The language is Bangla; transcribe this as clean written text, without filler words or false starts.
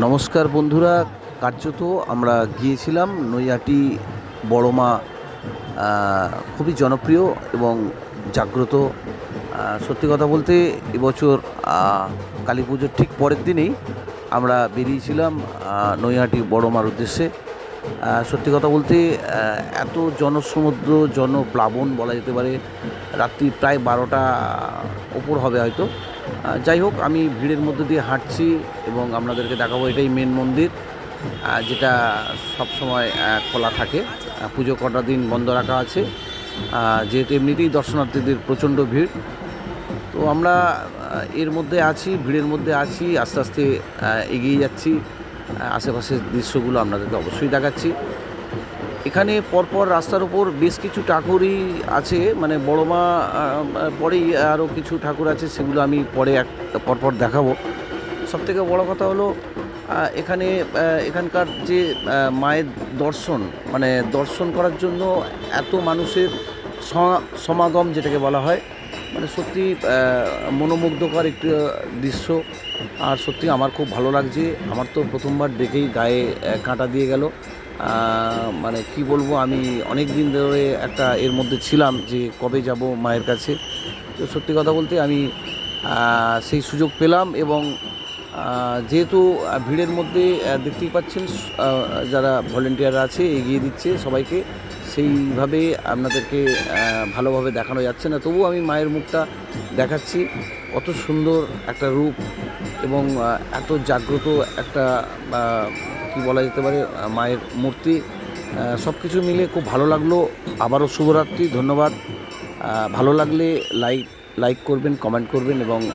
নমস্কার বন্ধুরা, কার্যত আমরা গিয়েছিলাম নৈহাটি বড় মা। খুবই জনপ্রিয় এবং জাগ্রত। সত্যি কথা বলতে এবছর কালী পুজোর ঠিক পরের দিনেই আমরা বেরিয়েছিলাম নৈহাটি বড় মার উদ্দেশ্যে। সত্যি কথা বলতে এত জনসমুদ্র, জনপ্লাবন বলা যেতে পারে। রাত্রি প্রায় 12টা ওপর হবে হয়তো। যাই হোক, আমি ভিড়ের মধ্যে দিয়ে হাঁটছি এবং আপনাদেরকে দেখাবো। এটাই মেন মন্দির, যেটা সবসময় খোলা থাকে। পুজো কটা দিন বন্ধ রাখা আছে, যেহেতু এমনিতেই দর্শনার্থীদের প্রচণ্ড ভিড়। তো আমরা এর মধ্যে আছি, ভিড়ের মধ্যে আছি, আস্তে আস্তে এগিয়ে যাচ্ছি। আশেপাশের দৃশ্যগুলো আপনাদেরকে অবশ্যই দেখাচ্ছি। এখানে পরপর রাস্তার উপর বেশ কিছু ঠাকুরই আছে, মানে বড় মা পরেই আরও কিছু ঠাকুর আছে, সেগুলো আমি পরে পরপর দেখাবো। সবথেকে বড় কথা হলো এখানকার যে মায়ের দর্শন, মানে দর্শন করার জন্য এত মানুষের সমাগম, যেটাকে বলা হয়, মানে সত্যি মনোমুগ্ধকর একটি দৃশ্য। আর সত্যি আমার খুব ভালো লাগছে। আমার তো প্রথমবার দেখেই গায়ে কাঁটা দিয়ে গেল। মানে কি বলবো, আমি অনেক দিন ধরে একটা এর মধ্যে ছিলাম যে কবে যাব মায়ের কাছে। তো সত্যি কথা বলতে আমি সেই সুযোগ পেলাম। এবং যেহেতু ভিড়ের মধ্যে দেখতেই পাচ্ছেন, যারা ভলেন্টিয়ার আছে এগিয়ে দিচ্ছে সবাইকে, সেইভাবে আপনাদেরকে ভালোভাবে দেখানো যাচ্ছে না, তবুও আমি মায়ের মুখটা দেখাচ্ছি। কত সুন্দর একটা রূপ এবং এত জাগ্রত একটা কি বলা যেতে পারে মায়ের মূর্তি। সব কিছু মিলে খুব ভালো লাগলো। আবারও শুভরাত্রি, ধন্যবাদ। ভালো লাগলে লাইক করবেন, কমেন্ট করবেন এবং